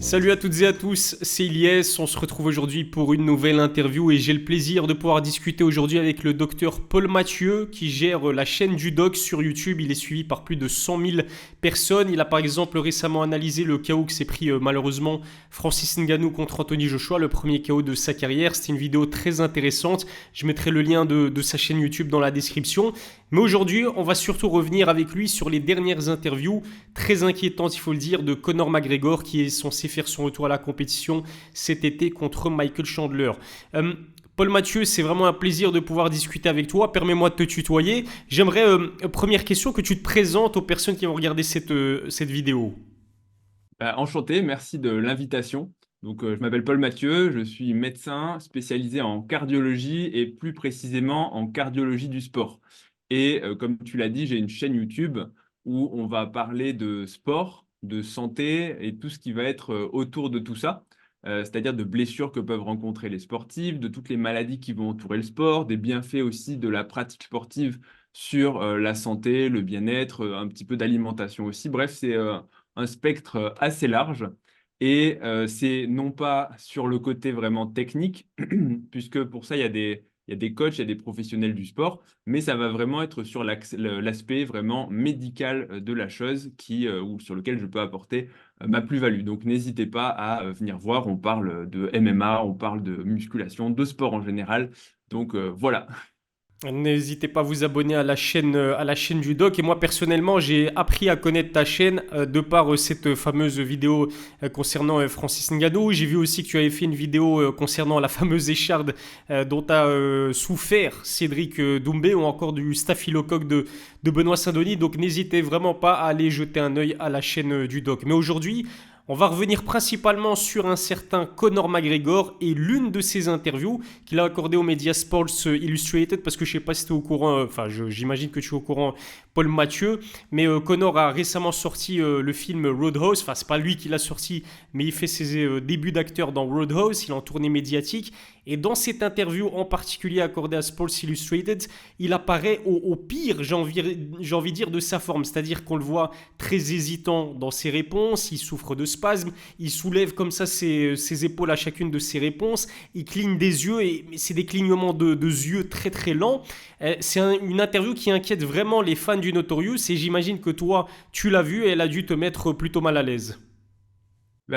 Salut à toutes et à tous, c'est Ilyes. On se retrouve aujourd'hui pour une nouvelle interview et j'ai le plaisir de pouvoir discuter aujourd'hui avec le docteur Paul Mathieu qui gère la chaîne du doc sur YouTube. Il est suivi par plus de 100 000 personnes. Il a par exemple récemment analysé le KO que s'est pris malheureusement Francis Ngannou contre Anthony Joshua, le premier KO de sa carrière. C'était une vidéo très intéressante. Je mettrai le lien de sa chaîne YouTube dans la description. Mais aujourd'hui, on va surtout revenir avec lui sur les dernières interviews très inquiétantes, il faut le dire, de Conor McGregor qui est censé faire son retour à la compétition cet été contre Michael Chandler. Paul Mathieu, c'est vraiment un plaisir de pouvoir discuter avec toi. Permets-moi de te tutoyer. J'aimerais, première question, que tu te présentes aux personnes qui vont regarder cette vidéo. Enchanté, merci de l'invitation. Je m'appelle Paul Mathieu, je suis médecin spécialisé en cardiologie et plus précisément en cardiologie du sport. Comme tu l'as dit, j'ai une chaîne YouTube où on va parler de sport, de santé et tout ce qui va être autour de tout ça, c'est-à-dire de blessures que peuvent rencontrer les sportifs, de toutes les maladies qui vont entourer le sport, des bienfaits aussi de la pratique sportive sur la santé, le bien-être, un petit peu d'alimentation aussi. Bref, c'est un spectre assez large. C'est non pas sur le côté vraiment technique, puisque pour ça, il y a des coachs, il y a des professionnels du sport, mais ça va vraiment être sur l'aspect vraiment médical de la chose ou sur lequel je peux apporter ma plus-value. Donc n'hésitez pas à venir voir, on parle de MMA, on parle de musculation, de sport en général. Voilà. N'hésitez pas à vous abonner à la chaîne du doc. Et moi, personnellement, j'ai appris à connaître ta chaîne de par cette fameuse vidéo concernant Francis Ngannou. J'ai vu aussi que tu avais fait une vidéo concernant la fameuse écharde dont a souffert Cédric Doumbé ou encore du staphylocoque de Benoît Saint-Denis. Donc, n'hésitez vraiment pas à aller jeter un œil à la chaîne du doc. Mais aujourd'hui, on va revenir principalement sur un certain Conor McGregor et l'une de ses interviews qu'il a accordée aux médias Sports Illustrated, parce que je ne sais pas si tu es au courant, j'imagine que tu es au courant, Paul Mathieu, mais Conor a récemment sorti le film Roadhouse, enfin c'est pas lui qui l'a sorti, mais il fait ses débuts d'acteur dans Roadhouse, il est en tournée médiatique, et dans cette interview en particulier accordée à Sports Illustrated, il apparaît au pire, j'ai envie de dire, de sa forme, c'est-à-dire qu'on le voit très hésitant dans ses réponses, il souffre de spasmes, il soulève comme ça ses épaules à chacune de ses réponses, il cligne des yeux, et c'est des clignements de yeux très très lents. C'est une interview qui inquiète vraiment les fans du Notorious, et j'imagine que toi, tu l'as vu et elle a dû te mettre plutôt mal à l'aise.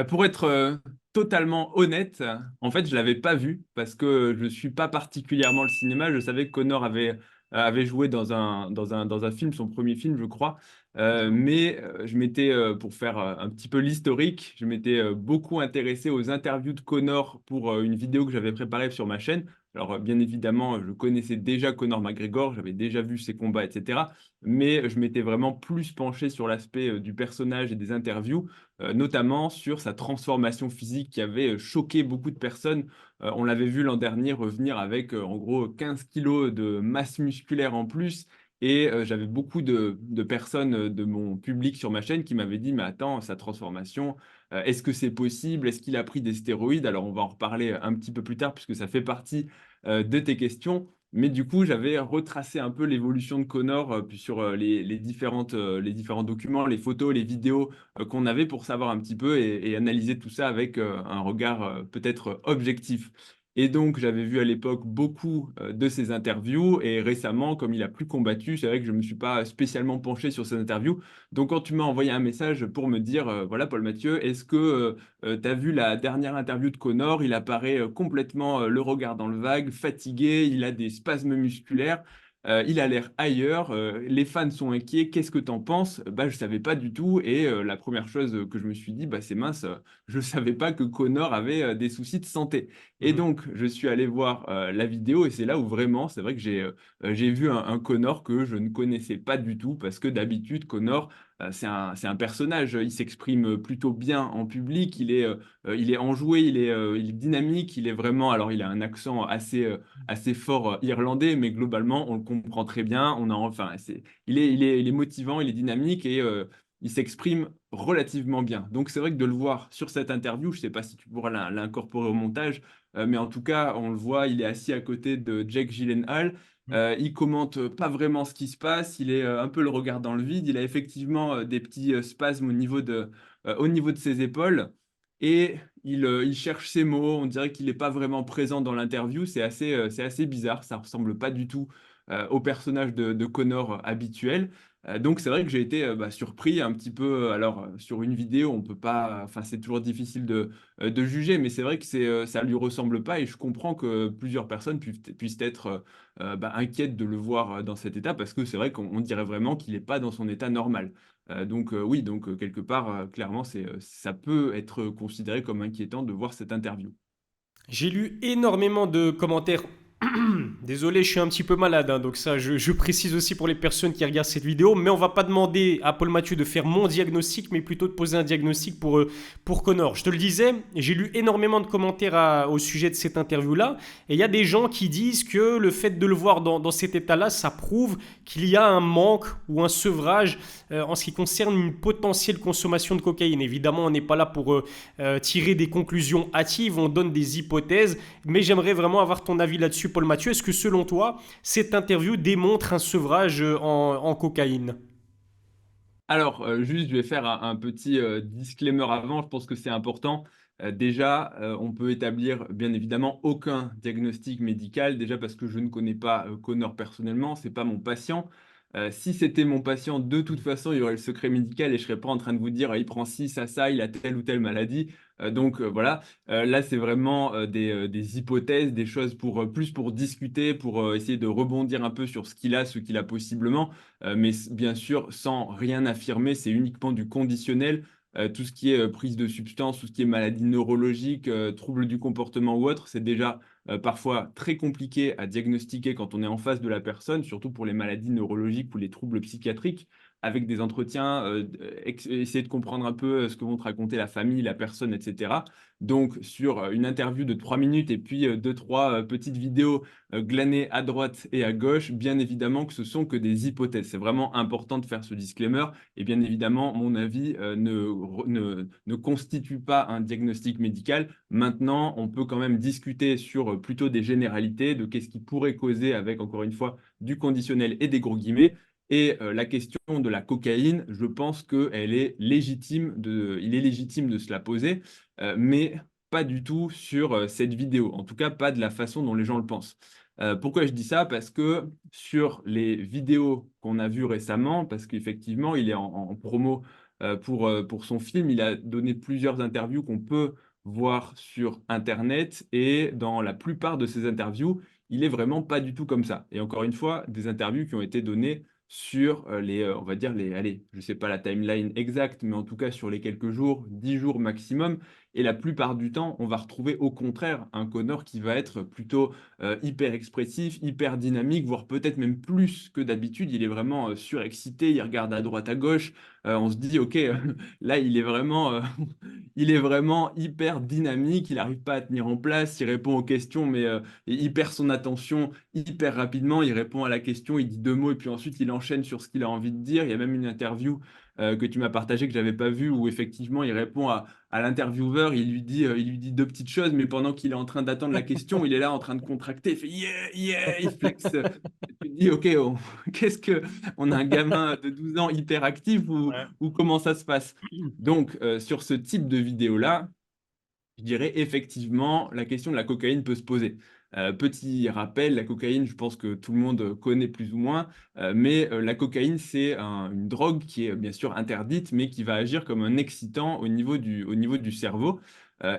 Pour être totalement honnête, en fait, je l'avais pas vu parce que je suis pas particulièrement le cinéma. Je savais que Connor avait joué dans un film, son premier film, je crois. Je m'étais, pour faire un petit peu l'historique, je m'étais beaucoup intéressé aux interviews de Connor pour une vidéo que j'avais préparée sur ma chaîne. Alors, bien évidemment, je connaissais déjà Conor McGregor, j'avais déjà vu ses combats, etc. Mais je m'étais vraiment plus penché sur l'aspect du personnage et des interviews, notamment sur sa transformation physique qui avait choqué beaucoup de personnes. On l'avait vu l'an dernier revenir avec en gros 15 kilos de masse musculaire en plus. J'avais beaucoup de personnes de mon public sur ma chaîne qui m'avaient dit, mais attends, sa transformation, est-ce que c'est possible? Est-ce qu'il a pris des stéroïdes? Alors on va en reparler un petit peu plus tard puisque ça fait partie de tes questions. Mais du coup, j'avais retracé un peu l'évolution de Connor puis sur les différents documents, les photos, les vidéos qu'on avait pour savoir un petit peu et analyser tout ça avec un regard peut-être objectif. Et donc, j'avais vu à l'époque beaucoup de ses interviews et récemment, comme il a plus combattu, c'est vrai que je ne me suis pas spécialement penché sur ses interviews. Donc, quand tu m'as envoyé un message pour me dire, voilà, Paul Mathieu, est-ce que tu as vu la dernière interview de Connor? Il apparaît complètement le regard dans le vague, fatigué, il a des spasmes musculaires. Il a l'air ailleurs, les fans sont inquiets, qu'est-ce que t'en penses? Je ne savais pas du tout et la première chose que je me suis dit, c'est mince, je ne savais pas que Connor avait des soucis de santé. Et Mhm. donc, je suis allé voir la vidéo et c'est là où vraiment, c'est vrai que j'ai vu un Connor que je ne connaissais pas du tout parce que d'habitude, Connor, c'est un personnage, il s'exprime plutôt bien en public, il est enjoué, il est dynamique, il est vraiment, alors il a un accent assez fort irlandais, mais globalement, on le comprend très bien. Il est motivant, il est dynamique et il s'exprime relativement bien. Donc, c'est vrai que de le voir sur cette interview, je ne sais pas si tu pourras l'incorporer au montage, mais en tout cas, on le voit, il est assis à côté de Jake Gyllenhaal. Il commente pas vraiment ce qui se passe, il est un peu le regard dans le vide. Il a effectivement des petits spasmes au niveau de ses épaules. et il cherche ses mots. On dirait qu'il n'est pas vraiment présent dans l'interview. C'est assez bizarre. Ça ressemble pas du tout au personnage de Connor habituel. Donc c'est vrai que j'ai été surpris un petit peu. Alors sur une vidéo, on peut pas. Enfin, c'est toujours difficile de juger, mais c'est vrai que ça lui ressemble pas. Et je comprends que plusieurs personnes puissent être inquiètes de le voir dans cet état, parce que c'est vrai qu'on dirait vraiment qu'il n'est pas dans son état normal. Oui, donc quelque part, clairement, ça peut être considéré comme inquiétant de voir cette interview. J'ai lu énormément de commentaires. Désolé, je suis un petit peu malade, hein, donc ça, je précise aussi pour les personnes qui regardent cette vidéo, mais on va pas demander à Paul Mathieu de faire mon diagnostic, mais plutôt de poser un diagnostic pour Connor. Je te le disais, j'ai lu énormément de commentaires au sujet de cette interview-là, et il y a des gens qui disent que le fait de le voir dans cet état-là, ça prouve qu'il y a un manque ou un sevrage en ce qui concerne une potentielle consommation de cocaïne. Évidemment, on n'est pas là pour tirer des conclusions hâtives, on donne des hypothèses, mais j'aimerais vraiment avoir ton avis là-dessus, Paul Mathieu. Est-ce que selon toi, cette interview démontre un sevrage en cocaïne? Alors, juste, je vais faire un petit disclaimer avant. Je pense que c'est important. Déjà, on peut établir, bien évidemment, aucun diagnostic médical. Déjà parce que je ne connais pas Connor personnellement, c'est pas mon patient. Si c'était mon patient, de toute façon, il y aurait le secret médical et je serais pas en train de vous dire, il prend ci, ça, il a telle ou telle maladie. Voilà. Là, c'est vraiment des hypothèses, des choses plus pour discuter, pour essayer de rebondir un peu sur ce qu'il a possiblement. Mais bien sûr, sans rien affirmer, c'est uniquement du conditionnel. Tout ce qui est prise de substance, tout ce qui est maladie neurologique, troubles du comportement ou autre, c'est déjà parfois très compliqué à diagnostiquer quand on est en face de la personne, surtout pour les maladies neurologiques ou les troubles psychiatriques, avec des entretiens, essayer de comprendre un peu ce que vont te raconter la famille, la personne, etc. Donc, sur une interview de 3 minutes et puis deux, trois petites vidéos glanées à droite et à gauche, bien évidemment que ce sont que des hypothèses. C'est vraiment important de faire ce disclaimer. Et bien évidemment, mon avis ne constitue pas un diagnostic médical. Maintenant, on peut quand même discuter sur plutôt des généralités, de qu'est-ce qui pourrait causer avec, encore une fois, du conditionnel et des gros guillemets. Et la question de la cocaïne, je pense il est légitime de se la poser, mais pas du tout sur cette vidéo. En tout cas, pas de la façon dont les gens le pensent. Pourquoi je dis ça? Parce que sur les vidéos qu'on a vues récemment, parce qu'effectivement, il est en promo pour son film, il a donné plusieurs interviews qu'on peut voir sur Internet, et dans la plupart de ces interviews, il est vraiment pas du tout comme ça. Et encore une fois, des interviews qui ont été données sur on va dire allez, je sais pas la timeline exacte, mais en tout cas sur les quelques jours, 10 jours maximum. Et la plupart du temps, on va retrouver au contraire un Connor qui va être plutôt hyper expressif, hyper dynamique, voire peut-être même plus que d'habitude. Il est vraiment surexcité, il regarde à droite, à gauche. On se dit, ok, là, il est vraiment hyper dynamique, il n'arrive pas à tenir en place, il répond aux questions, mais il perd son attention hyper rapidement. Il répond à la question, il dit deux mots, et puis ensuite, il enchaîne sur ce qu'il a envie de dire. Il y a même une interview que tu m'as partagée que j'avais pas vue, où effectivement, il répond à l'intervieweur, il lui dit deux petites choses, mais pendant qu'il est en train d'attendre la question, il est là en train de contracter, il fait yeah, yeah, il flex. Et tu te dis, ok, qu'est-ce que on a un gamin de 12 ans hyper actif, Ouais. ou comment ça se passe? Donc, sur ce type de vidéo-là, je dirais effectivement, la question de la cocaïne peut se poser. Petit rappel, la cocaïne, je pense que tout le monde connaît plus ou moins, mais la cocaïne, c'est une drogue qui est bien sûr interdite, mais qui va agir comme un excitant au niveau du cerveau.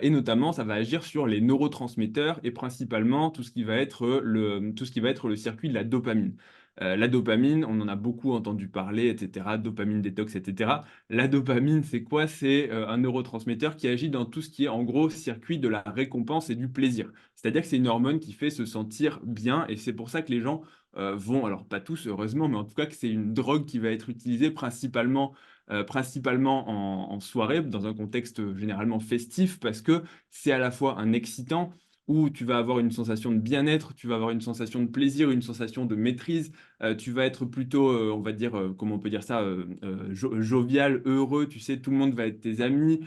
Et notamment, ça va agir sur les neurotransmetteurs et principalement tout ce qui va être le circuit de la dopamine. La dopamine, on en a beaucoup entendu parler, etc. Dopamine détox, etc. La dopamine, c'est quoi? C'est un neurotransmetteur qui agit dans tout ce qui est en gros circuit de la récompense et du plaisir. C'est-à-dire que c'est une hormone qui fait se sentir bien, et c'est pour ça que les gens vont, alors pas tous heureusement, mais en tout cas que c'est une drogue qui va être utilisée principalement en soirée, dans un contexte généralement festif, parce que c'est à la fois un excitant, où tu vas avoir une sensation de bien-être, tu vas avoir une sensation de plaisir, une sensation de maîtrise. Tu vas être plutôt, on va dire, comment on peut dire ça, jovial, heureux, tu sais, tout le monde va être tes amis.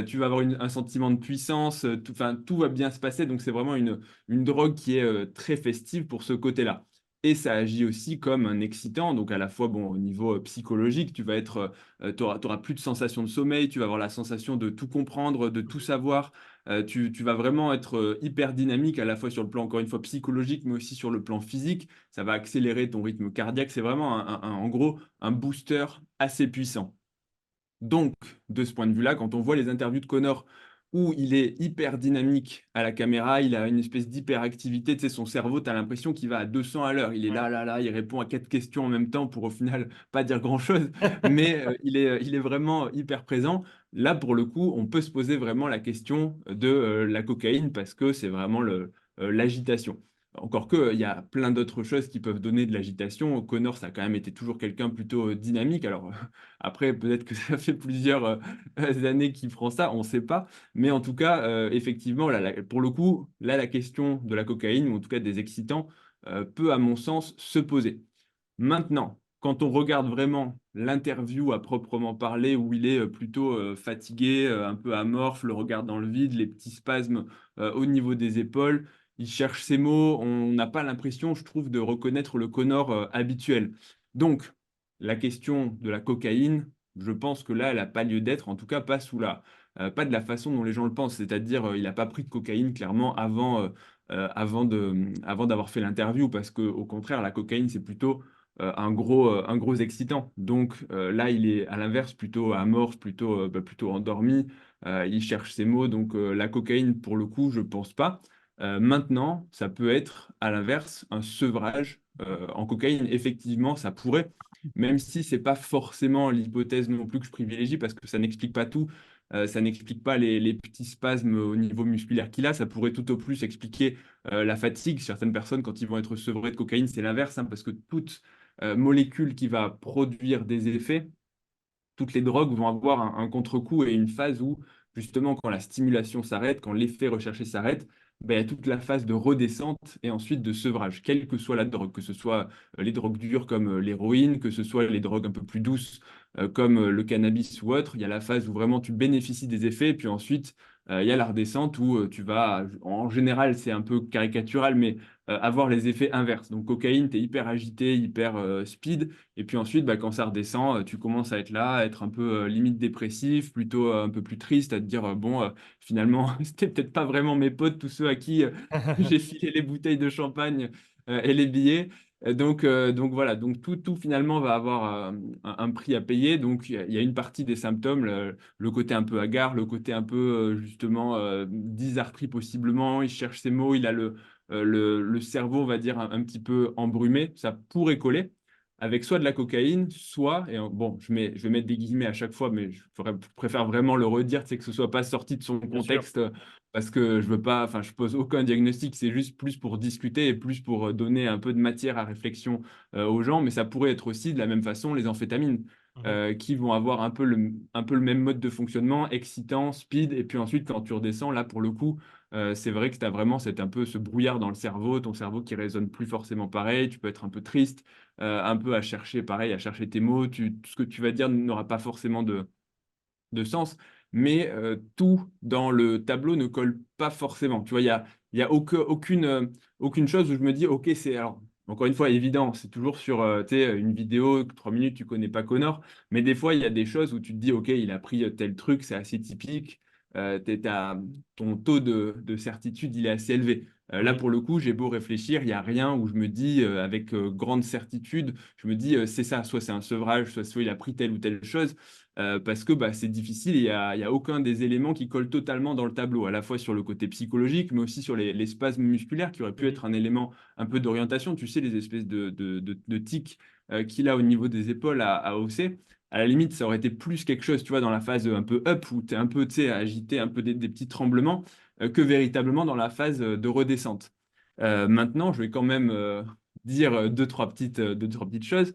Tu vas avoir un sentiment de puissance, tout, enfin, tout va bien se passer. Donc c'est vraiment une drogue qui est très festive pour ce côté-là. Et ça agit aussi comme un excitant, donc à la fois bon, au niveau psychologique, tu auras plus de sensation de sommeil, tu vas avoir la sensation de tout comprendre, de tout savoir. Tu vas vraiment être hyper dynamique à la fois sur le plan, encore une fois, psychologique, mais aussi sur le plan physique. Ça va accélérer ton rythme cardiaque. C'est vraiment, en gros, un booster assez puissant. Donc, de ce point de vue-là, quand on voit les interviews de Connor où il est hyper dynamique à la caméra, il a une espèce d'hyperactivité, tu sais, son cerveau, tu as l'impression qu'il va à 200 à l'heure. Il est là, là, là, il répond à quatre questions en même temps pour au final pas dire grand-chose, mais il est vraiment hyper présent. Là, pour le coup, on peut se poser vraiment la question de la cocaïne parce que c'est vraiment l'agitation. Encore que, il y a plein d'autres choses qui peuvent donner de l'agitation. Connor, ça a quand même été toujours quelqu'un plutôt dynamique. Alors, après, peut-être que ça fait plusieurs années qu'il prend ça, on ne sait pas. Mais en tout cas, effectivement, là, pour le coup, là, la question de la cocaïne, ou en tout cas des excitants, peut, à mon sens, se poser. Maintenant, quand on regarde vraiment l'interview à proprement parler, où il est plutôt fatigué, un peu amorphe, le regard dans le vide, les petits spasmes au niveau des épaules, il cherche ses mots, on n'a pas l'impression, je trouve, de reconnaître le Connor habituel. Donc, la question de la cocaïne, je pense que là, elle n'a pas lieu d'être, en tout cas pas pas de la façon dont les gens le pensent, c'est-à-dire il n'a pas pris de cocaïne clairement avant d'avoir fait l'interview, parce que au contraire, la cocaïne, c'est plutôt un gros excitant. Donc là, il est à l'inverse plutôt amorphe, plutôt endormi. Il cherche ses mots. Donc la cocaïne, pour le coup, je pense pas. Maintenant, ça peut être à l'inverse un sevrage en cocaïne. Effectivement, ça pourrait, même si c'est pas forcément l'hypothèse non plus que je privilégie parce que ça n'explique pas tout. Ça n'explique pas les petits spasmes au niveau musculaire qu'il a. Ça pourrait tout au plus expliquer la fatigue. Certaines personnes, quand ils vont être sevrés de cocaïne, c'est l'inverse, hein, parce que toute molécule qui va produire des effets, toutes les drogues vont avoir un contre-coup et une phase où, justement, quand la stimulation s'arrête, quand l'effet recherché s'arrête, ben, il y a toute la phase de redescente et ensuite de sevrage, quelle que soit la drogue, que ce soit les drogues dures comme l'héroïne, que ce soit les drogues un peu plus douces comme le cannabis ou autre. Il y a la phase où vraiment tu bénéficies des effets, et puis ensuite, il y a la redescente où tu vas, en général, c'est un peu caricatural, mais avoir les effets inverses. Donc, cocaïne, tu es hyper agité, hyper speed. Et puis ensuite, bah, quand ça redescend, tu commences à être là, à être un peu limite dépressif, plutôt un peu plus triste, à te dire, bon, finalement, c'était peut-être pas vraiment mes potes, tous ceux à qui j'ai filé les bouteilles de champagne et les billets. Donc voilà, donc tout finalement va avoir un prix à payer. Donc il y a une partie des symptômes, le côté un peu hagard, le côté un peu justement dysarthrie possiblement, il cherche ses mots, il a le cerveau, on va dire, un petit peu embrumé, ça pourrait coller avec soit de la cocaïne, soit, et bon, je vais mettre des guillemets à chaque fois, mais je préfère vraiment le redire, c'est que ce soit pas sorti de son Bien sûr. contexte, parce que je veux pas, enfin, je pose aucun diagnostic, c'est juste plus pour discuter et plus pour donner un peu de matière à réflexion aux gens, mais ça pourrait être aussi de la même façon les amphétamines. Mhm. Qui vont avoir un peu le même mode de fonctionnement, excitant, speed, et puis ensuite, quand tu redescends, là, pour le coup, c'est vrai que tu as vraiment un peu ce brouillard dans le cerveau, ton cerveau qui résonne plus forcément pareil, tu peux être un peu triste, un peu à chercher, pareil, à chercher tes mots. Ce que tu vas dire n'aura pas forcément de sens, mais tout dans le tableau ne colle pas forcément. Tu vois, il y a aucune chose où je me dis, OK, c'est alors. Encore une fois, évident, c'est toujours sur tu sais, une vidéo, 3 minutes, tu connais pas Connor, mais des fois, il y a des choses où tu te dis, OK, il a pris tel truc, c'est assez typique, ton taux de certitude, il est assez élevé. Là, Mhm. pour le coup, j'ai beau réfléchir, il n'y a rien où je me dis avec grande certitude, je me dis c'est ça, soit c'est un sevrage, soit il a pris telle ou telle chose, parce que bah, c'est difficile, il y a aucun des éléments qui colle totalement dans le tableau, à la fois sur le côté psychologique, mais aussi sur les spasmes musculaires qui auraient pu Mhm. être un élément un peu d'orientation, tu sais, les espèces de tics qu'il a au niveau des épaules à hausser. À la limite, ça aurait été plus quelque chose, tu vois, dans la phase un peu up, où tu es un peu, tu sais, agité, un peu des petits tremblements que véritablement dans la phase de redescente. Maintenant, je vais quand même dire deux, trois petites choses.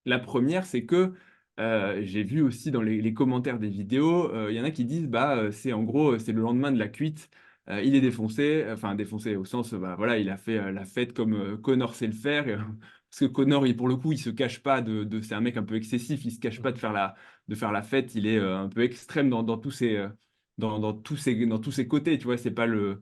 La première, c'est que j'ai vu aussi dans les commentaires des vidéos, il y en a qui disent, bah, c'est en gros, c'est le lendemain de la cuite, il est défoncé, enfin défoncé au sens, bah, voilà, il a fait la fête comme Connor sait le faire, parce que Connor, pour le coup, il se cache pas c'est un mec un peu excessif, il se cache pas Mhm. de faire la fête, il est un peu extrême dans tous dans tous ses côtés, tu vois. C'est pas le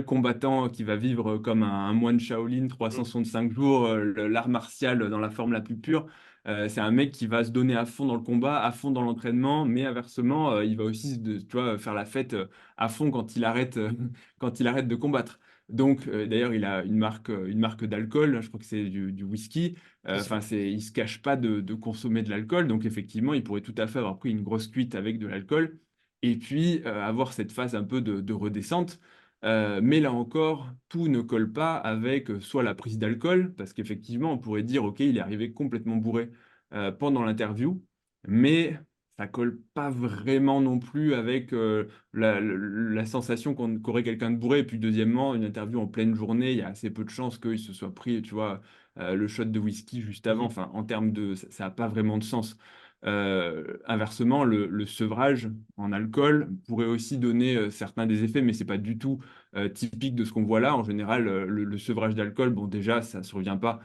combattant qui va vivre comme un moine Shaolin Mhm. 365 jours, l'art martial dans la forme la plus pure. C'est un mec qui va se donner à fond dans le combat, à fond dans l'entraînement, mais inversement, il va aussi, tu vois, faire la fête à fond quand il arrête, quand il arrête de combattre. Donc, d'ailleurs, il a une marque d'alcool, je crois que c'est du whisky. C'est ça. Enfin, il se cache pas de consommer de l'alcool, donc effectivement, il pourrait tout à fait avoir pris une grosse cuite avec de l'alcool et puis avoir cette phase un peu de redescente. Mais là encore, tout ne colle pas avec soit la prise d'alcool, parce qu'effectivement, on pourrait dire, OK, il est arrivé complètement bourré pendant l'interview, mais ça colle pas vraiment non plus avec la sensation qu'aurait quelqu'un de bourré. Et puis deuxièmement, une interview en pleine journée, il y a assez peu de chances qu'il se soit pris, tu vois, le shot de whisky juste avant. Mhm. Enfin, en termes de, ça n'a pas vraiment de sens. Inversement, le sevrage en alcool pourrait aussi donner certains des effets, mais c'est pas du tout typique de ce qu'on voit là. En général, le sevrage d'alcool, bon, déjà, ça ne survient pas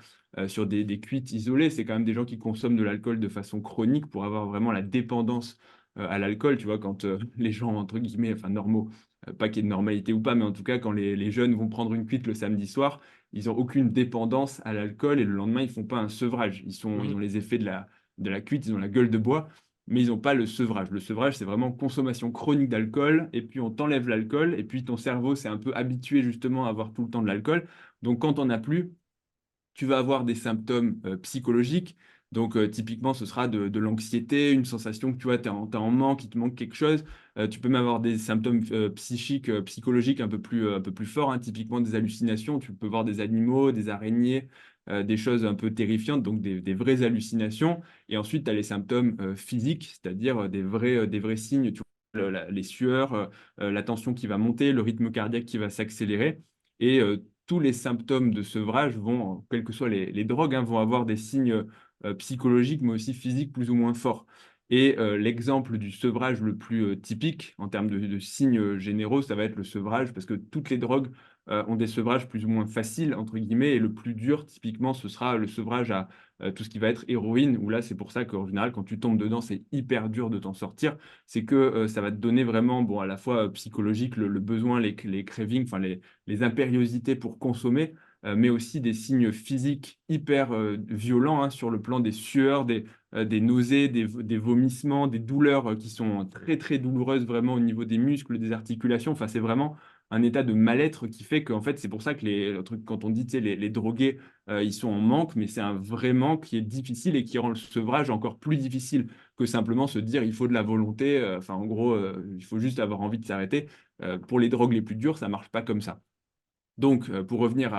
sur des cuites isolées. C'est quand même des gens qui consomment de l'alcool de façon chronique pour avoir vraiment la dépendance à l'alcool. Tu vois, quand les gens, entre guillemets, enfin normaux, pas qu'il y ait de normalité ou pas, mais en tout cas, quand les jeunes vont prendre une cuite le samedi soir, ils n'ont aucune dépendance à l'alcool et le lendemain, ils font pas un sevrage. Ils Mhm. ont les effets de la cuite, ils ont la gueule de bois, mais ils n'ont pas le sevrage. Le sevrage, c'est vraiment consommation chronique d'alcool, et puis on t'enlève l'alcool, et puis ton cerveau s'est un peu habitué justement à avoir tout le temps de l'alcool. Donc quand on n'a plus, tu vas avoir des symptômes psychologiques. Donc, typiquement, ce sera de l'anxiété, une sensation que tu vois, t'es en manque, il te manque quelque chose. Tu peux même avoir des symptômes psychiques, psychologiques un peu plus forts, hein, typiquement des hallucinations. Tu peux voir des animaux, des araignées, des choses un peu terrifiantes, donc des vraies hallucinations. Et ensuite, tu as les symptômes physiques, c'est-à-dire des vrais signes, tu vois, les sueurs, la tension qui va monter, le rythme cardiaque qui va s'accélérer. Et tous les symptômes de sevrage vont, quelles que soient les drogues, hein, vont avoir des signes psychologiques, mais aussi physiques plus ou moins forts. Et l'exemple du sevrage le plus typique en termes de signes généraux, ça va être le sevrage, parce que toutes les drogues ont des sevrages plus ou moins faciles, entre guillemets, et le plus dur, typiquement, ce sera le sevrage à tout ce qui va être héroïne, où là, c'est pour ça qu'en général, quand tu tombes dedans, c'est hyper dur de t'en sortir. C'est que ça va te donner vraiment, bon, à la fois psychologique, le besoin, les cravings, enfin les impériosités pour consommer, mais aussi des signes physiques hyper violents, hein, sur le plan des sueurs, des nausées, des vomissements, des douleurs qui sont très très douloureuses vraiment au niveau des muscles, des articulations. Enfin, c'est vraiment un état de mal-être qui fait qu'en fait, c'est pour ça que le truc, quand on dit, tu sais, les drogués, ils sont en manque, mais c'est un vrai manque qui est difficile et qui rend le sevrage encore plus difficile que simplement se dire il faut de la volonté. Enfin, en gros, il faut juste avoir envie de s'arrêter. Pour les drogues les plus dures, ça marche pas comme ça. Donc, pour revenir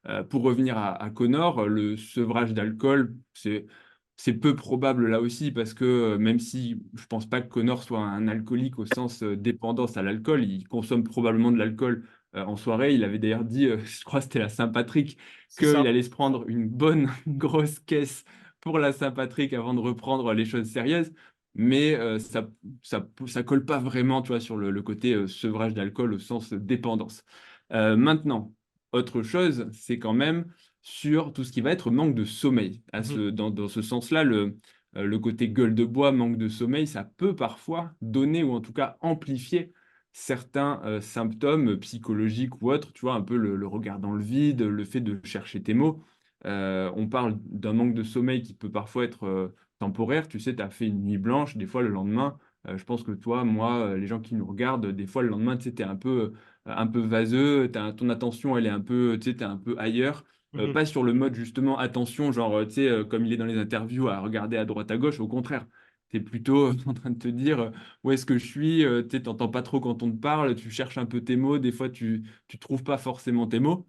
à Connor, le sevrage d'alcool, c'est peu probable là aussi parce que même si je pense pas que Connor soit un alcoolique au sens dépendance à l'alcool, il consomme probablement de l'alcool en soirée. Il avait d'ailleurs dit, je crois que c'était la Saint-Patrick, C'est qu'il ça. allait se prendre une bonne grosse caisse pour la Saint-Patrick avant de reprendre les choses sérieuses. Mais ça colle pas vraiment, tu vois, sur le côté sevrage d'alcool au sens dépendance. Maintenant, autre chose, c'est quand même sur tout ce qui va être manque de sommeil. Mhm. Dans ce sens-là, le côté gueule de bois, manque de sommeil, ça peut parfois donner ou en tout cas amplifier certains symptômes psychologiques ou autres. Tu vois, un peu le regard dans le vide, le fait de chercher tes mots. On parle d'un manque de sommeil qui peut parfois être temporaire. Tu sais, tu as fait une nuit blanche, des fois le lendemain. Je pense que toi, moi, les gens qui nous regardent, des fois le lendemain, tu sais, tu es un peu vaseux, ton attention, elle est un peu, tu sais, t'es un peu ailleurs. Mhm. Pas sur le mode justement attention, genre, tu sais, comme il est dans les interviews, à regarder à droite à gauche, au contraire. Tu es plutôt en train de te dire où est-ce que je suis, tu sais, t'entends pas trop quand on te parle, tu cherches un peu tes mots, des fois tu trouves pas forcément tes mots.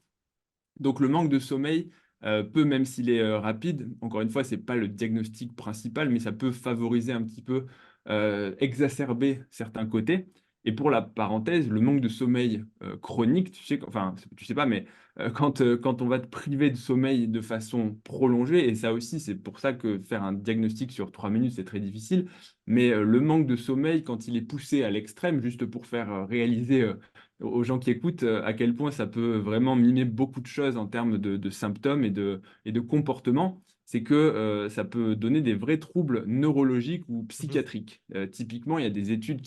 Donc le manque de sommeil peut, même s'il est rapide, encore une fois, c'est pas le diagnostic principal, mais ça peut favoriser un petit peu, exacerber certains côtés. Et pour la parenthèse, le manque de sommeil chronique, tu sais, enfin, tu sais pas, mais quand on va te priver de sommeil de façon prolongée, et ça aussi, c'est pour ça que faire un diagnostic sur 3 minutes, c'est très difficile, mais le manque de sommeil, quand il est poussé à l'extrême, juste pour faire réaliser aux gens qui écoutent à quel point ça peut vraiment mimer beaucoup de choses en termes de symptômes et de comportements, c'est que ça peut donner des vrais troubles neurologiques ou Mhm. psychiatriques. Typiquement, il y a des études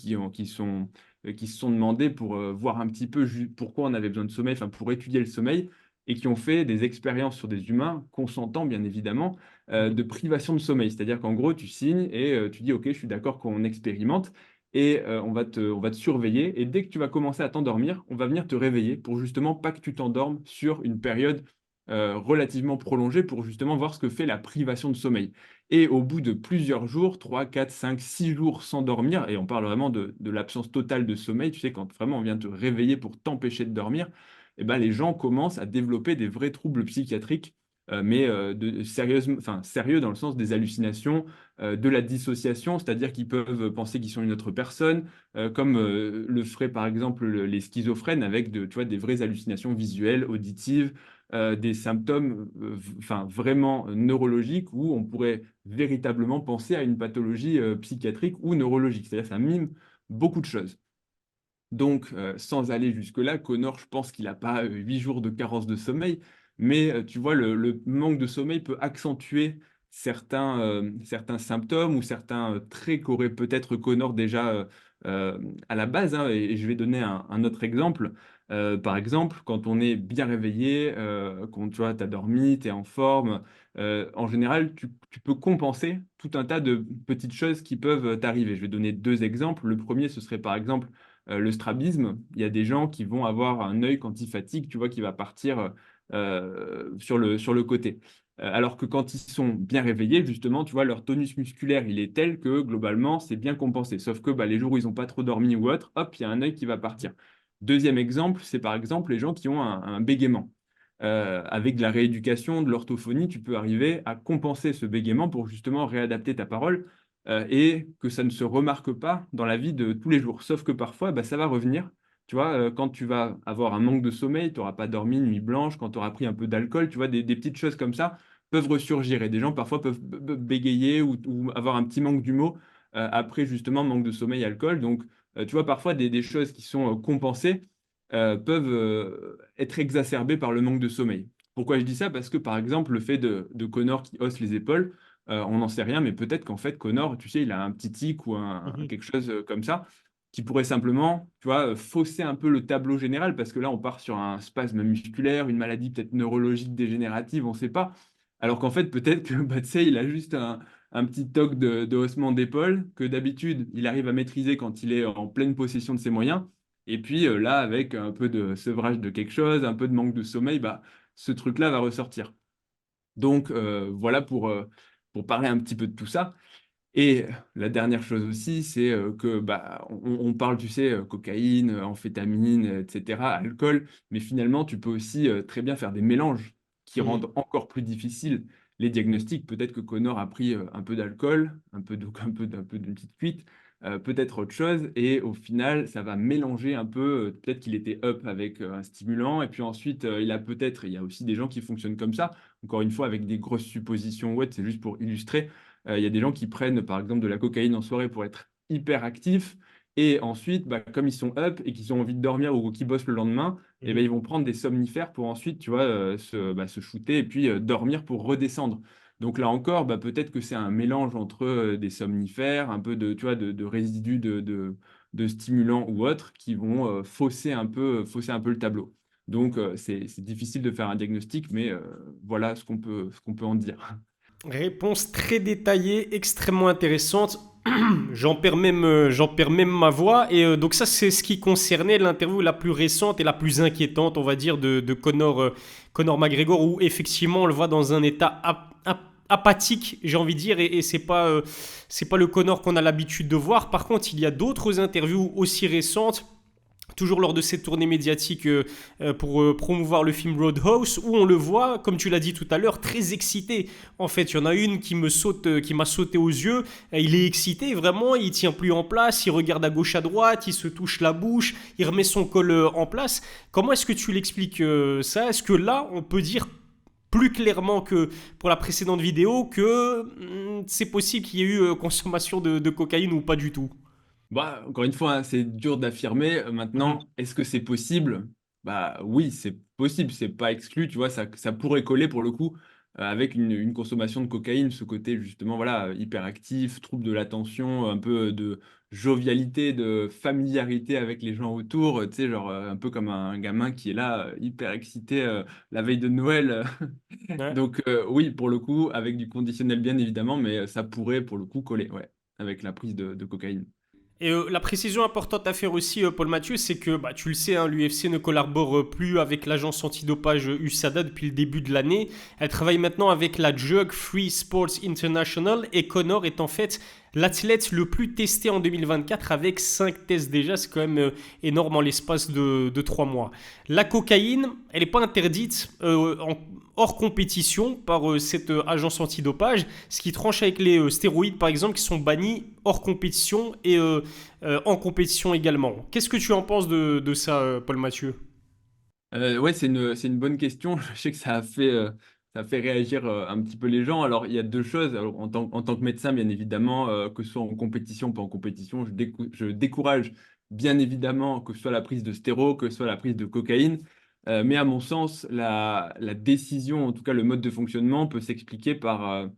qui se sont demandés pour voir un petit peu pourquoi on avait besoin de sommeil, enfin pour étudier le sommeil, et qui ont fait des expériences sur des humains, consentants bien évidemment, Mhm. de privation de sommeil. C'est-à-dire qu'en gros, tu signes et tu dis, OK, je suis d'accord qu'on expérimente et on va te surveiller. Et dès que tu vas commencer à t'endormir, on va venir te réveiller pour justement pas que tu t'endormes sur une période relativement prolongée pour justement voir ce que fait la privation de sommeil. Et au bout de plusieurs jours, 3, 4, 5, 6 jours sans dormir, et on parle vraiment de l'absence totale de sommeil, tu sais, quand vraiment on vient te réveiller pour t'empêcher de dormir, eh ben, les gens commencent à développer des vrais troubles psychiatriques, mais enfin, sérieux dans le sens des hallucinations, de la dissociation, c'est-à-dire qu'ils peuvent penser qu'ils sont une autre personne, comme le feraient par exemple les schizophrènes avec tu vois, des vraies hallucinations visuelles, auditives, des symptômes enfin, vraiment neurologiques où on pourrait véritablement penser à une pathologie psychiatrique ou neurologique. C'est-à-dire que ça mime beaucoup de choses. Donc, sans aller jusque-là, Connor, je pense qu'il n'a pas 8 jours de carence de sommeil, mais tu vois, le manque de sommeil peut accentuer certains symptômes ou certains traits qu'aurait peut-être Connor déjà à la base, hein. Et je vais donner un autre exemple. Par exemple, quand on est bien réveillé, quand tu vois, as dormi, tu es en forme, en général, tu peux compenser tout un tas de petites choses qui peuvent t'arriver. Je vais donner deux exemples. Le premier, ce serait par exemple le strabisme. Il y a des gens qui vont avoir un œil quand ils fatiguent, tu vois, qui va partir sur le côté. Alors que quand ils sont bien réveillés, justement, tu vois, leur tonus musculaire, il est tel que globalement, c'est bien compensé. Sauf que bah, les jours où ils n'ont pas trop dormi ou autre, hop, il y a un œil qui va partir. Deuxième exemple, c'est par exemple les gens qui ont un bégaiement. Avec de la rééducation, de l'orthophonie, tu peux arriver à compenser ce bégaiement pour justement réadapter ta parole et que ça ne se remarque pas dans la vie de tous les jours. Sauf que parfois, bah, ça va revenir. Tu vois, quand tu vas avoir un manque de sommeil, tu n'auras pas dormi une nuit blanche, quand tu auras pris un peu d'alcool, tu vois, des petites choses comme ça peuvent ressurgir. Et des gens parfois peuvent bégayer ou avoir un petit manque d'humour après justement manque de sommeil, alcool. Donc, tu vois, parfois des choses qui sont compensées peuvent être exacerbées par le manque de sommeil. Pourquoi je dis ça? Parce que par exemple, le fait de Connor qui hausse les épaules, on n'en sait rien, mais peut-être qu'en fait, Connor, tu sais, il a un petit tic ou Mhm. quelque chose comme ça, qui pourrait simplement, tu vois, fausser un peu le tableau général, parce que là, on part sur un spasme musculaire, une maladie peut-être neurologique dégénérative, on ne sait pas. Alors qu'en fait, peut-être que, bah, tu sais, il a juste un petit toc de haussement d'épaule, que d'habitude, il arrive à maîtriser quand il est en pleine possession de ses moyens. Et puis là, avec un peu de sevrage de quelque chose, un peu de manque de sommeil, bah, ce truc-là va ressortir. Donc voilà pour parler un petit peu de tout ça. Et la dernière chose aussi, c'est que bah, on parle, tu sais, cocaïne, amphétamine, etc., alcool, mais finalement, tu peux aussi très bien faire des mélanges qui Mhm. rendent encore plus difficiles les diagnostics. Peut-être que Connor a pris un peu d'alcool, un peu d'une petite cuite, peut-être autre chose, et au final, ça va mélanger un peu. Peut-être qu'il était up avec un stimulant, et puis ensuite, il y a aussi des gens qui fonctionnent comme ça, encore une fois, avec des grosses suppositions, ouais, c'est juste pour illustrer. Il y a des gens qui prennent par exemple de la cocaïne en soirée pour être hyper actifs. Et ensuite, bah, comme ils sont up et qu'ils ont envie de dormir ou qu'ils bossent le lendemain, et ben Mhm. ils vont prendre des somnifères pour ensuite, tu vois, se shooter et puis dormir pour redescendre. Donc là encore, bah, peut-être que c'est un mélange entre des somnifères, un peu de, tu vois, de résidus de stimulants ou autres qui vont fausser un peu le tableau. Donc c'est difficile de faire un diagnostic, mais voilà ce qu'on peut en dire. Réponse très détaillée, extrêmement intéressante. J'en perds même ma voix. Et donc ça, c'est ce qui concernait l'interview la plus récente et la plus inquiétante, on va dire, de Conor, Conor McGregor, où effectivement on le voit dans un état apathique, j'ai envie de dire, et c'est pas le Conor qu'on a l'habitude de voir. Par contre, il y a d'autres interviews aussi récentes, toujours lors de cette tournée médiatique pour promouvoir le film Roadhouse, où on le voit, comme tu l'as dit tout à l'heure, très excité. En fait, il y en a une qui m'a sauté aux yeux. Il est excité, vraiment, il tient plus en place, il regarde à gauche, à droite, il se touche la bouche, il remet son col en place. Comment est-ce que tu l'expliques ça? Est-ce que là, on peut dire plus clairement que pour la précédente vidéo que c'est possible qu'il y ait eu consommation de cocaïne ou pas du tout? Bah, encore une fois, hein, c'est dur d'affirmer. Mhm. Maintenant, est-ce que c'est possible? Bah oui, c'est possible, c'est pas exclu, tu vois, ça pourrait coller pour le coup. avec une consommation de cocaïne, ce côté justement voilà, hyperactif, trouble de l'attention, un peu de jovialité, de familiarité avec les gens autour, tu sais, genre un peu comme un gamin qui est là, hyper excité la veille de Noël. Ouais. Donc oui, pour le coup, avec du conditionnel bien évidemment, mais ça pourrait pour le coup coller, ouais, avec la prise de cocaïne. Et la précision importante à faire aussi, Paul Mathieu, c'est que bah, tu le sais, hein, l'UFC ne collabore plus avec l'agence antidopage USADA depuis le début de l'année. Elle travaille maintenant avec la Drug Free Sports International et Conor est en fait l'athlète le plus testé en 2024 avec 5 tests déjà. C'est quand même énorme en l'espace de 3 mois. La cocaïne, elle n'est pas interdite hors compétition par cette agence antidopage, ce qui tranche avec les stéroïdes par exemple qui sont bannis hors compétition et en compétition également. Qu'est-ce que tu en penses de ça, Paul Mathieu? Ouais, c'est une bonne question. Je sais que ça a fait réagir un petit peu les gens. Alors, il y a deux choses. Alors, en tant que médecin, bien évidemment, que ce soit en compétition ou pas en compétition, je décourage bien évidemment que ce soit la prise de stéro, que ce soit la prise de cocaïne. Mais à mon sens, la décision, en tout cas le mode de fonctionnement, peut s'expliquer par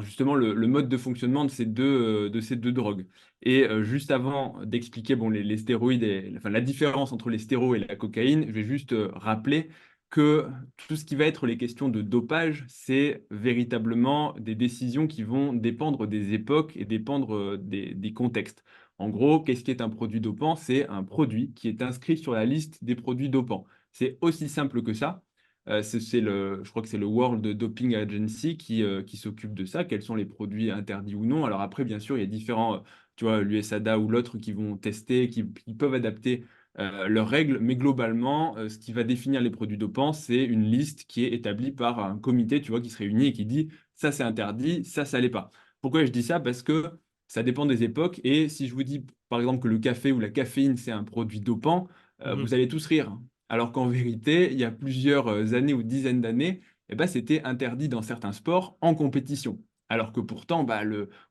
justement le mode de fonctionnement de ces deux drogues. Et juste avant d'expliquer bon, les stéroïdes et enfin, la différence entre les stéroïdes et la cocaïne, je vais juste rappeler que tout ce qui va être les questions de dopage, c'est véritablement des décisions qui vont dépendre des époques et dépendre des contextes. En gros, qu'est-ce qui est un produit dopant? C'est un produit qui est inscrit sur la liste des produits dopants. C'est aussi simple que ça. Je crois que c'est le World Doping Agency qui s'occupe de ça, quels sont les produits interdits ou non. Alors après, bien sûr, il y a différents tu vois, l'USADA ou l'autre qui vont tester, qui peuvent adapter leurs règles, mais globalement, ce qui va définir les produits dopants, c'est une liste qui est établie par un comité, tu vois, qui se réunit et qui dit ça c'est interdit, ça l'est pas. Pourquoi je dis ça? Parce que ça dépend des époques, et si je vous dis par exemple que le café ou la caféine c'est un produit dopant, vous Mhm. allez tous rire. Alors qu'en vérité, il y a plusieurs années ou dizaines d'années, eh ben, c'était interdit dans certains sports en compétition. Alors que pourtant, bah,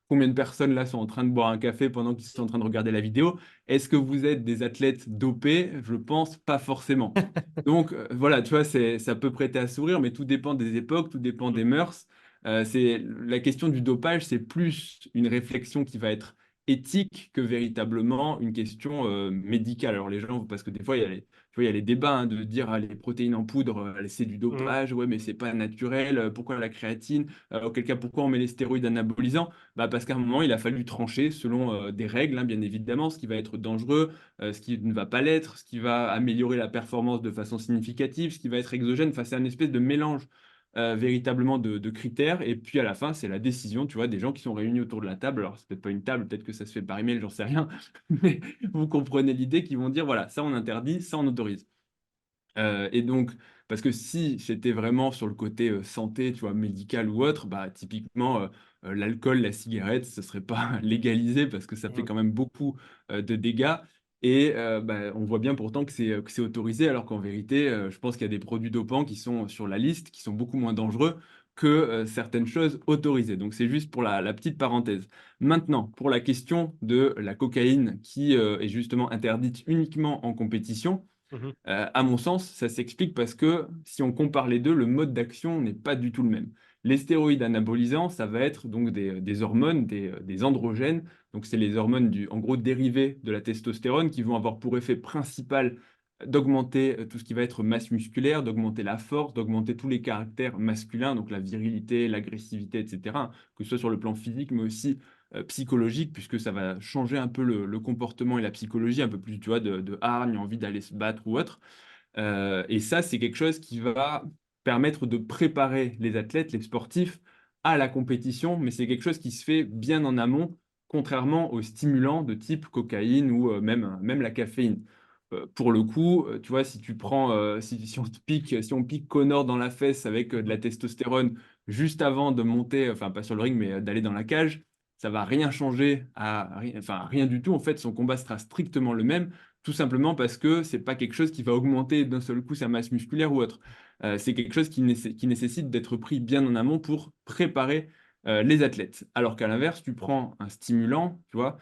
combien de personnes là sont en train de boire un café pendant qu'ils sont en train de regarder la vidéo? Est-ce que vous êtes des athlètes dopés? Je pense pas forcément. Donc voilà, tu vois, ça peut prêter à sourire, mais tout dépend des époques, tout dépend des mœurs. La question du dopage, c'est plus une réflexion qui va être éthique que véritablement une question médicale. Alors les gens, parce que des fois, tu vois, il y a les débats hein, de dire ah, les protéines en poudre, c'est du Mhm. dopage, ouais, mais c'est pas naturel, pourquoi la créatine? Auquel cas, pourquoi on met les stéroïdes anabolisants? Bah, parce qu'à un moment, il a fallu trancher selon des règles, hein, bien évidemment, ce qui va être dangereux, ce qui ne va pas l'être, ce qui va améliorer la performance de façon significative, ce qui va être exogène. Enfin, c'est un espèce de mélange véritablement de critères. Et puis à la fin, c'est la décision, tu vois, des gens qui sont réunis autour de la table. Alors, c'est peut-être pas une table, peut-être que ça se fait par email, j'en sais rien. Mais vous comprenez l'idée, qui vont dire, voilà, ça on interdit, ça on autorise. Et donc, parce que si c'était vraiment sur le côté santé, tu vois, médical ou autre, bah, typiquement, l'alcool, la cigarette, ce serait pas légalisé parce que ça fait Mhm. quand même beaucoup de dégâts. Et bah, on voit bien pourtant que c'est autorisé, alors qu'en vérité, je pense qu'il y a des produits dopants qui sont sur la liste, qui sont beaucoup moins dangereux que certaines choses autorisées. Donc, c'est juste pour la petite parenthèse. Maintenant, pour la question de la cocaïne qui est justement interdite uniquement en compétition. Mhm. À mon sens, ça s'explique parce que si on compare les deux, le mode d'action n'est pas du tout le même. Les stéroïdes anabolisants, ça va être donc des hormones, des androgènes. Donc, c'est les hormones en gros dérivées de la testostérone qui vont avoir pour effet principal d'augmenter tout ce qui va être masse musculaire, d'augmenter la force, d'augmenter tous les caractères masculins, donc la virilité, l'agressivité, etc., que ce soit sur le plan physique, mais aussi psychologique, puisque ça va changer un peu le comportement et la psychologie, un peu plus, tu vois, de hargne, envie d'aller se battre ou autre. Et ça, c'est quelque chose qui va permettre de préparer les athlètes, les sportifs, à la compétition, mais c'est quelque chose qui se fait bien en amont, contrairement aux stimulants de type cocaïne ou même la caféine. Pour le coup, tu vois, si tu prends, si on pique Connor dans la fesse avec de la Mhm. testostérone juste avant de monter, enfin pas sur le ring, mais d'aller dans la cage, ça va rien changer enfin rien du tout. En fait, son combat sera strictement le même, tout simplement parce que c'est pas quelque chose qui va augmenter d'un seul coup sa masse musculaire ou autre. C'est quelque chose qui nécessite d'être pris bien en amont pour préparer les athlètes. Alors qu'à l'inverse, tu prends un stimulant, tu vois.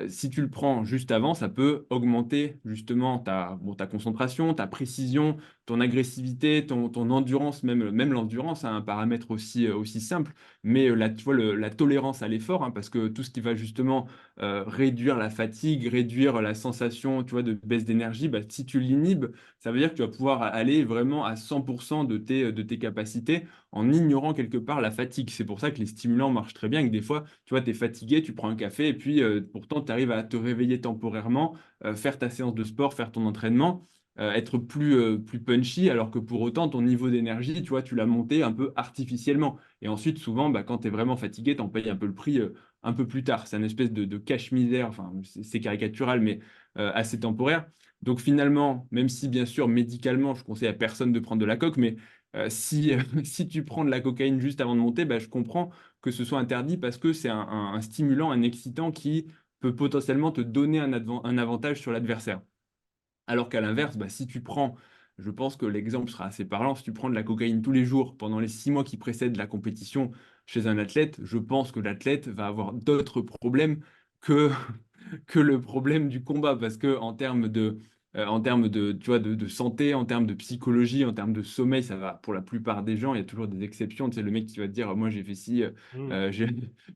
Si tu le prends juste avant, ça peut augmenter justement ta concentration, ta précision, ton agressivité, ton endurance, même l'endurance, hein, un paramètre aussi simple, mais tu vois, la tolérance à l'effort, hein, parce que tout ce qui va justement réduire la fatigue, réduire la sensation, tu vois, de baisse d'énergie, bah, si tu l'inhibes, ça veut dire que tu vas pouvoir aller vraiment à 100% de tes capacités en ignorant quelque part la fatigue. C'est pour ça que les stimulants marchent très bien, et que des fois, tu vois, tu es fatigué, tu prends un café, et puis pourtant, tu arrives à te réveiller temporairement, faire ta séance de sport, faire ton entraînement, être plus punchy, alors que pour autant, ton niveau d'énergie, tu vois, tu l'as monté un peu artificiellement. Et ensuite, souvent, bah, quand tu es vraiment fatigué, tu en payes un peu le prix un peu plus tard. C'est une espèce de cache-misère, enfin, c'est caricatural, mais assez temporaire. Donc finalement, même si bien sûr, médicalement, je conseille à personne de prendre de la coke, mais si, si tu prends de la cocaïne juste avant de monter, bah, je comprends que ce soit interdit parce que c'est un stimulant, un excitant qui peut potentiellement te donner un avantage sur l'adversaire. Alors qu'à l'inverse, bah, si tu prends, je pense que l'exemple sera assez parlant, si tu prends de la cocaïne tous les jours pendant les 6 mois qui précèdent la compétition chez un athlète, je pense que l'athlète va avoir d'autres problèmes que, que le problème du combat, parce que en termes de, tu vois, de santé, en termes de psychologie, en termes de sommeil, ça va pour la plupart des gens. Il y a toujours des exceptions. Tu sais, le mec qui va te dire, moi j'ai fait ci, je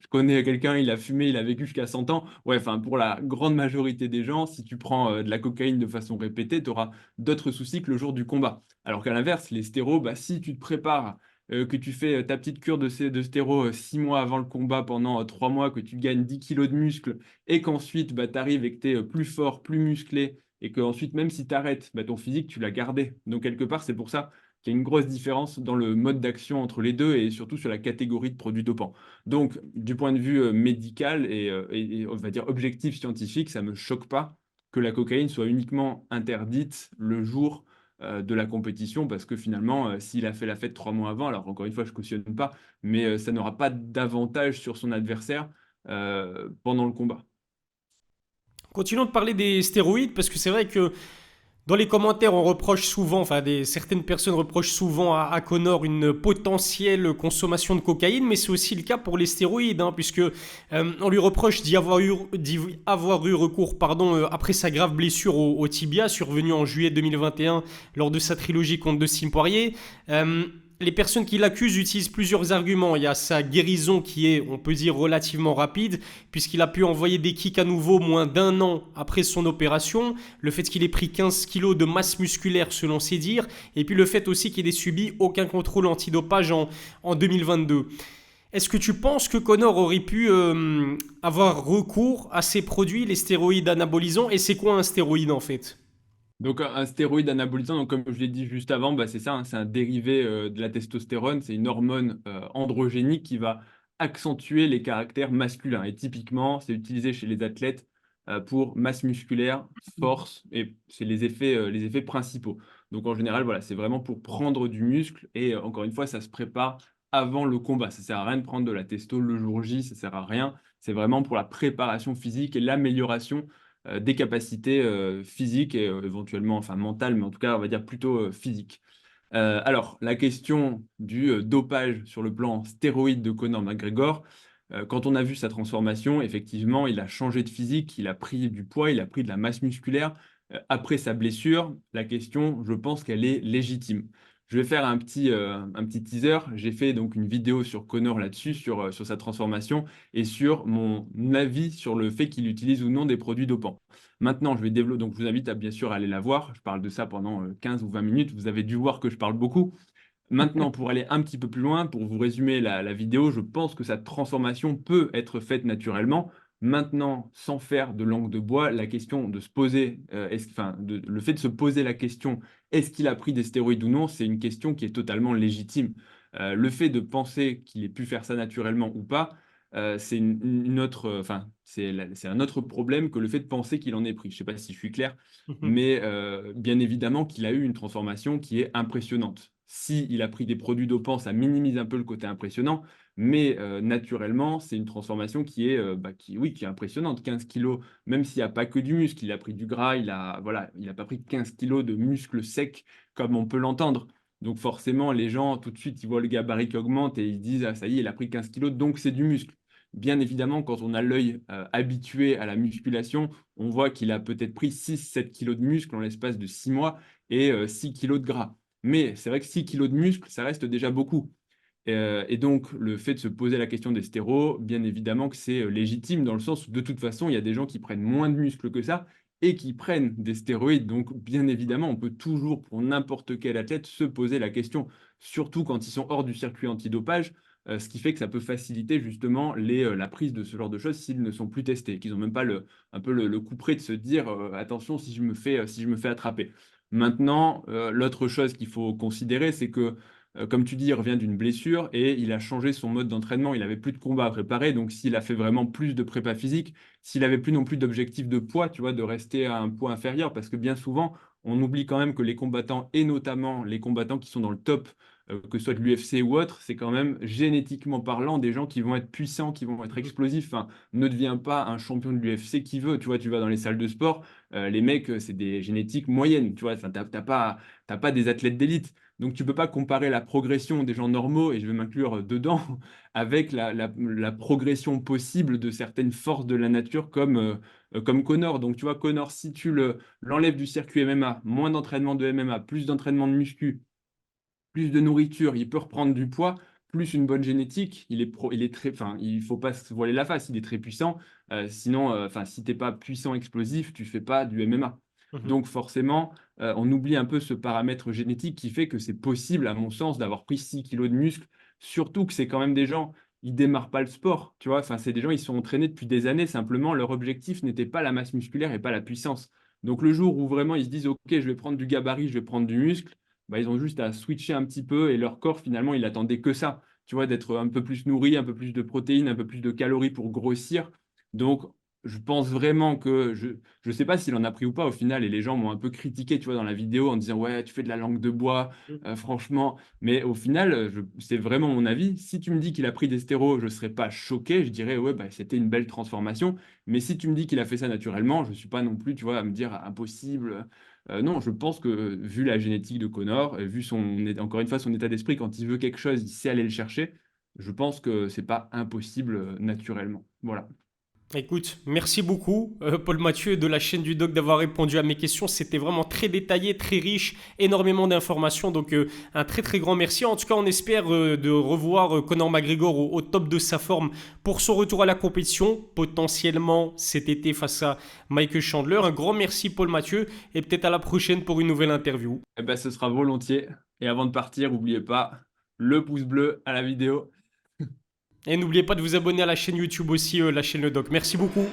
connais quelqu'un, il a fumé, il a vécu jusqu'à 100 ans. Ouais, enfin, pour la grande majorité des gens, si tu prends de la cocaïne de façon répétée, tu auras d'autres soucis que le jour du combat. Alors qu'à l'inverse, les stéros, bah, si tu te prépares, que tu fais ta petite cure de stéro 6 mois avant le combat pendant 3 mois, que tu gagnes 10 kilos de muscle et qu'ensuite bah, tu arrives et que tu es plus fort, plus musclé et qu'ensuite, même si tu arrêtes, bah, ton physique, tu l'as gardé. Donc, quelque part, c'est pour ça qu'il y a une grosse différence dans le mode d'action entre les deux et surtout sur la catégorie de produits dopants. Donc, du point de vue médical et on va dire objectif scientifique, ça ne me choque pas que la cocaïne soit uniquement interdite le jour de la compétition, parce que finalement, s'il a fait la fête 3 mois avant, alors encore une fois, je ne cautionne pas, mais ça n'aura pas d'avantage sur son adversaire pendant le combat. Continuons de parler des stéroïdes parce que c'est vrai que dans les commentaires, on reproche souvent, enfin certaines personnes reprochent souvent à Connor une potentielle consommation de cocaïne, mais c'est aussi le cas pour les stéroïdes, hein, puisque on lui reproche d'y avoir eu recours, pardon, après sa grave blessure au tibia survenue en juillet 2021 lors de sa trilogie contre Dustin Poirier. Les personnes qui l'accusent utilisent plusieurs arguments. Il y a sa guérison qui est, on peut dire, relativement rapide, puisqu'il a pu envoyer des kicks à nouveau moins d'un an après son opération, le fait qu'il ait pris 15 kilos de masse musculaire selon ses dires, et puis le fait aussi qu'il ait subi aucun contrôle antidopage en 2022. Est-ce que tu penses que Connor aurait pu avoir recours à ces produits, les stéroïdes anabolisants, et c'est quoi un stéroïde en fait? Donc, un stéroïde anabolisant, donc, comme je l'ai dit juste avant, bah, c'est ça, hein, c'est un dérivé de la testostérone, c'est une hormone androgénique qui va accentuer les caractères masculins. Et typiquement, c'est utilisé chez les athlètes pour masse musculaire, force, et c'est les effets principaux. Donc en général, voilà, c'est vraiment pour prendre du muscle, et encore une fois, ça se prépare avant le combat. Ça sert à rien de prendre de la testo le jour J, ça sert à rien. C'est vraiment pour la préparation physique et l'amélioration des capacités physiques et éventuellement, enfin mentales, mais en tout cas, on va dire plutôt physiques. Alors, la question du dopage sur le plan stéroïde de Conor McGregor, quand on a vu sa transformation, effectivement, il a changé de physique, il a pris du poids, il a pris de la masse musculaire. Après sa blessure, la question, je pense qu'elle est légitime. Je vais faire un petit teaser. J'ai fait donc une vidéo sur Conor là-dessus, sur sa transformation et sur mon avis sur le fait qu'il utilise ou non des produits dopants. Maintenant, je vais développer, donc je vous invite à bien sûr aller la voir. Je parle de ça pendant 15 ou 20 minutes. Vous avez dû voir que je parle beaucoup. Maintenant, pour aller un petit peu plus loin, pour vous résumer la vidéo, je pense que sa transformation peut être faite naturellement. Maintenant, sans faire de langue de bois, la question de se poser, le fait de se poser la question, est-ce qu'il a pris des stéroïdes ou non, c'est une question qui est totalement légitime. Le fait de penser qu'il ait pu faire ça naturellement ou pas, c'est une autre, enfin, c'est un autre problème que le fait de penser qu'il en ait pris. Je ne sais pas si je suis clair, mais bien évidemment qu'il a eu une transformation qui est impressionnante. Si il a pris des produits dopants, ça minimise un peu le côté impressionnant, mais naturellement, c'est une transformation oui, qui est impressionnante. 15 kilos, même s'il n'y a pas que du muscle, il a pris du gras, voilà, il n'a pas pris 15 kilos de muscle sec comme on peut l'entendre. Donc forcément, les gens, tout de suite, ils voient le gabarit qui augmente et ils se disent, ah ça y est, il a pris 15 kilos, donc c'est du muscle. Bien évidemment, quand on a l'œil habitué à la musculation, on voit qu'il a peut-être pris 6-7 kilos de muscle en l'espace de 6 mois et 6 kilos de gras. Mais c'est vrai que 6 kilos de muscle, ça reste déjà beaucoup. Et donc, le fait de se poser la question des stéros, bien évidemment que c'est légitime dans le sens où de toute façon, il y a des gens qui prennent moins de muscles que ça et qui prennent des stéroïdes. Donc, bien évidemment, on peut toujours, pour n'importe quel athlète, se poser la question, surtout quand ils sont hors du circuit antidopage, ce qui fait que ça peut faciliter justement la prise de ce genre de choses s'ils ne sont plus testés, qu'ils n'ont même pas un peu le coup près de se dire attention si je me fais attraper. Maintenant, l'autre chose qu'il faut considérer, c'est que comme tu dis, il revient d'une blessure et il a changé son mode d'entraînement. Il avait plus de combat à préparer. Donc, s'il a fait vraiment plus de prépa physique, s'il avait plus non plus d'objectif de poids, tu vois, de rester à un poids inférieur, parce que bien souvent, on oublie quand même que les combattants, et notamment les combattants qui sont dans le top, que ce soit de l'UFC ou autre, c'est quand même génétiquement parlant des gens qui vont être puissants, qui vont être explosifs. Enfin, ne devient pas un champion de l'UFC qui veut. Tu vois, tu vas dans les salles de sport, les mecs, c'est des génétiques moyennes. Tu vois, enfin, t'as pas des athlètes d'élite. Donc, tu ne peux pas comparer la progression des gens normaux, et je vais m'inclure dedans, avec la progression possible de certaines forces de la nature comme Connor. Donc, tu vois, Connor, si tu l'enlèves du circuit MMA, moins d'entraînement de MMA, plus d'entraînement de muscu, plus de nourriture, il peut reprendre du poids, plus une bonne génétique, il est très, enfin, il faut pas se voiler la face, il est très puissant. Sinon, enfin, si t'es pas puissant explosif, tu fais pas du MMA. Mhm. Donc forcément, on oublie un peu ce paramètre génétique qui fait que c'est possible, à mon sens, d'avoir pris 6 kilos de muscle, surtout que c'est quand même des gens, ils démarrent pas le sport, tu vois. Enfin, c'est des gens, ils sont entraînés depuis des années, simplement, leur objectif n'était pas la masse musculaire et pas la puissance. Donc le jour où vraiment ils se disent, OK, je vais prendre du gabarit, je vais prendre du muscle, bah, ils ont juste à switcher un petit peu et leur corps, finalement, il attendait que ça, tu vois, d'être un peu plus nourri, un peu plus de protéines, un peu plus de calories pour grossir. Donc, je pense vraiment que je sais pas s'il en a pris ou pas au final, et les gens m'ont un peu critiqué, tu vois, dans la vidéo en disant, ouais, tu fais de la langue de bois, franchement. Mais au final, c'est vraiment mon avis. Si tu me dis qu'il a pris des stéroïdes, je serais pas choqué, je dirais, ouais, bah, c'était une belle transformation. Mais si tu me dis qu'il a fait ça naturellement, je suis pas non plus, tu vois, à me dire impossible. Non, je pense que vu la génétique de Connor, vu encore une fois son état d'esprit, quand il veut quelque chose, il sait aller le chercher. Je pense que c'est pas impossible naturellement. Voilà. Écoute, merci beaucoup, Paul Mathieu de la chaîne du Doc d'avoir répondu à mes questions. C'était vraiment très détaillé, très riche, énormément d'informations. Donc un très très grand merci. En tout cas, on espère de revoir Conor McGregor au top de sa forme pour son retour à la compétition, potentiellement cet été face à Michael Chandler. Un grand merci, Paul Mathieu, et peut-être à la prochaine pour une nouvelle interview. Eh ben, ce sera volontiers. Et avant de partir, n'oubliez pas le pouce bleu à la vidéo. Et n'oubliez pas de vous abonner à la chaîne YouTube aussi, la chaîne Le Doc. Merci beaucoup.